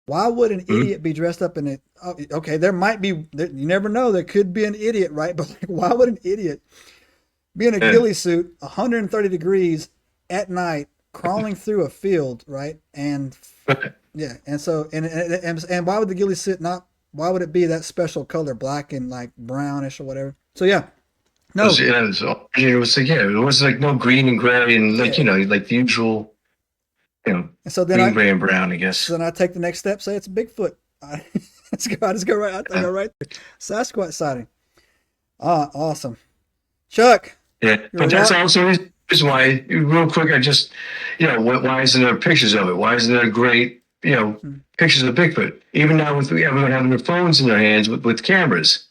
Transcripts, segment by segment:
Why would an Hmm? idiot be dressed up in it? Okay, there might be, you never know, there could be an idiot, right? But like, why would an idiot be in a Yeah. ghillie suit, 130 degrees at night, crawling through a field, right? And yeah, and so and why would the ghillie suit not? Why would it be that special color, black and like brownish or whatever? So yeah, no, It was like, yeah, it was like no green and gray and like, yeah. like the usual, you know, And so then green, gray, and brown, I guess. I take the next step, say it's a Bigfoot. I just go right, I go Yeah. right there. Sasquatch sighting. Ah, awesome. Chuck, Yeah. you're But that's rock. also the reason why, real quick, I just, why isn't there pictures of it? Why isn't there great, pictures of Bigfoot? Even now with everyone having their phones in their hands with cameras,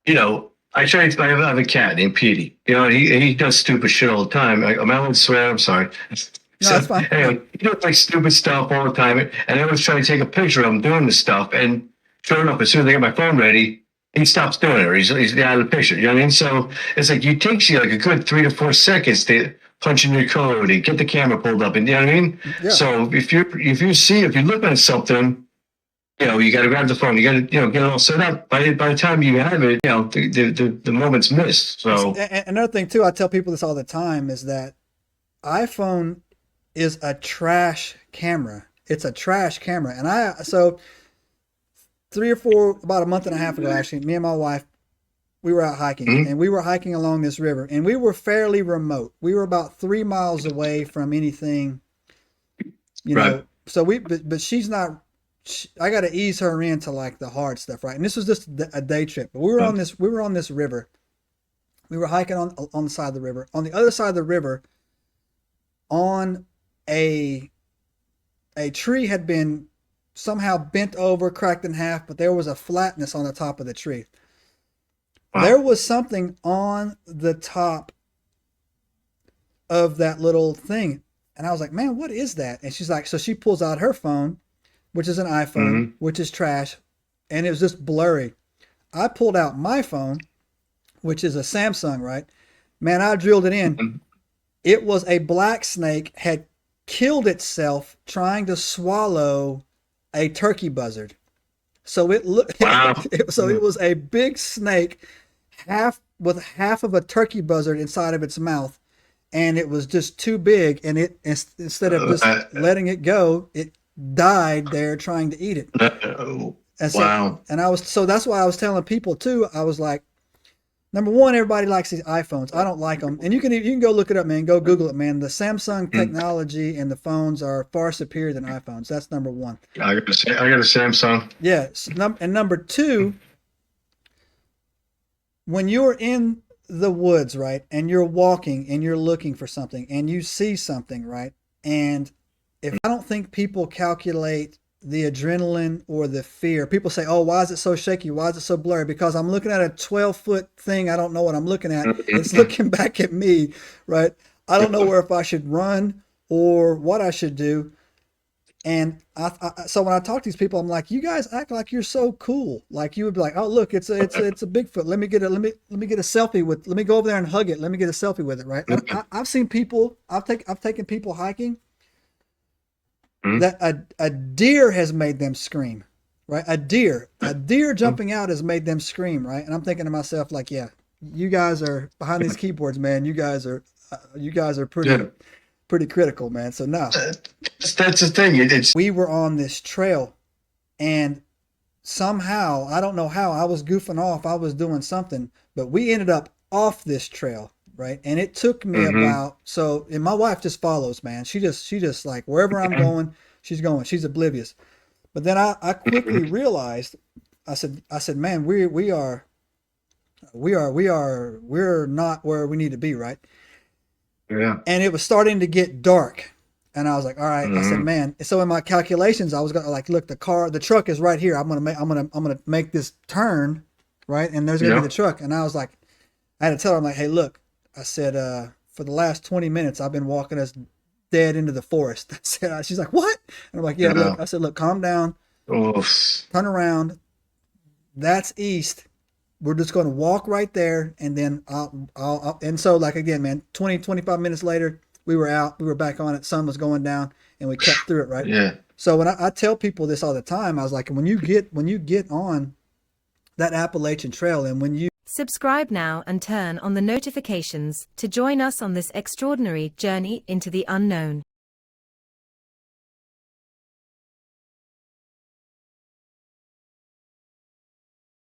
I have a cat named Petey. He does stupid shit all the time. Am I allowed to swear? I'm sorry. No, So that's fine. Yeah. anyway, he does like stupid stuff all the time, and I was trying to take a picture of him doing this stuff. And sure enough, as soon as I get my phone ready, he stops doing it, or he's out of the picture. You know what I mean? So it's like it takes you like a good 3 to 4 seconds to punch in your code and get the camera pulled up, and you know what I mean. Yeah. So if you're looking at something, you got to grab the phone. You got to, get it all set up. By the time you have it, the moment's missed. So And another thing too, I tell people this all the time is that iPhone is a trash camera. It's a trash camera. And so three or four, about a month and a half ago, actually, me and my wife, we were out hiking mhm, and we were hiking along this river and we were fairly remote. We were about 3 miles away from anything, you right. know. So but she's not, I got to ease her into like the hard stuff, right? And this was just a day trip, but we were on this river. We were hiking on the side of the river. On the other side of the river, on a a tree had been somehow bent over, cracked in half, but there was a flatness on the top of the tree. There Wow. was something on the top of that little thing. And I was like, man, what is that? And she's like, so she pulls out her phone, which is an iPhone, Hmm. which is trash, and it was just blurry. I pulled out my phone, which is a Samsung, right? Man, I drilled it in. It was a black snake had killed itself trying to swallow a turkey buzzard. So it looked Wow. so it was a big snake half of a turkey buzzard inside of its mouth, and it was just too big, and instead of just Uh, letting it go, it died there trying to eat it. And so wow. that's why I was telling people too. I was like, number one, everybody likes these iPhones. I don't like them, and you can go look it up, man. Go Google it, man. The Samsung Mm. technology and the phones are far superior than iPhones. That's number one. I got a Samsung. Yes, and number two, when you're in the woods, right, and you're walking and you're looking for something and you see something, right, and if I don't think people calculate the adrenaline or the fear, people say, "Oh, why is it so shaky? Why is it so blurry?" Because I'm looking at a 12-foot thing. I don't know what I'm looking at. It's looking back at me, right? I don't know where if I should run or what I should do. And so when I talk to these people, I'm like, you guys act like you're so cool. Like you would be like, oh look, it's a Bigfoot. Let me get a selfie with. Let me go over there and hug it. Let me get a selfie with it. Right? And I've seen people. I've taken people hiking that a deer has made them scream. Right? A deer jumping out has made them scream. Right? And I'm thinking to myself like, yeah, you guys are behind these keyboards, man. You guys are Yeah. pretty critical, man. So no, That's the thing. It's we were on this trail and somehow, I don't know how, I was goofing off, I was doing something, but we ended up off this trail, right? And it took me hmm about and my wife just follows, man. She just like wherever I'm going, she's going. She's oblivious. But then I quickly realized, I said, man, we're not where we need to be, right? yeah. And it was starting to get dark. And I was like, all right. I said, Hmm. man. So in my calculations, I was gonna like, look, the truck is right here. I'm gonna make this turn, right? And there's gonna be the Yeah. truck. And I was like, I had to tell her, I'm like, hey, look, I said, for the last 20 minutes, I've been walking us dead into the forest. I said, she's like, what? And I'm like, yeah, look. Yeah. I said, look, calm down, Oof. turn around. That's east. We're just going to walk right there, and then and so like again, man, 20, 25 minutes later, we were out, we were back on it, sun was going down, and we kept through it, right? Yeah. So when I tell people this all the time, I was like, when you get on that Appalachian Trail, and when you Subscribe now and turn on the notifications to join us on this extraordinary journey into the unknown.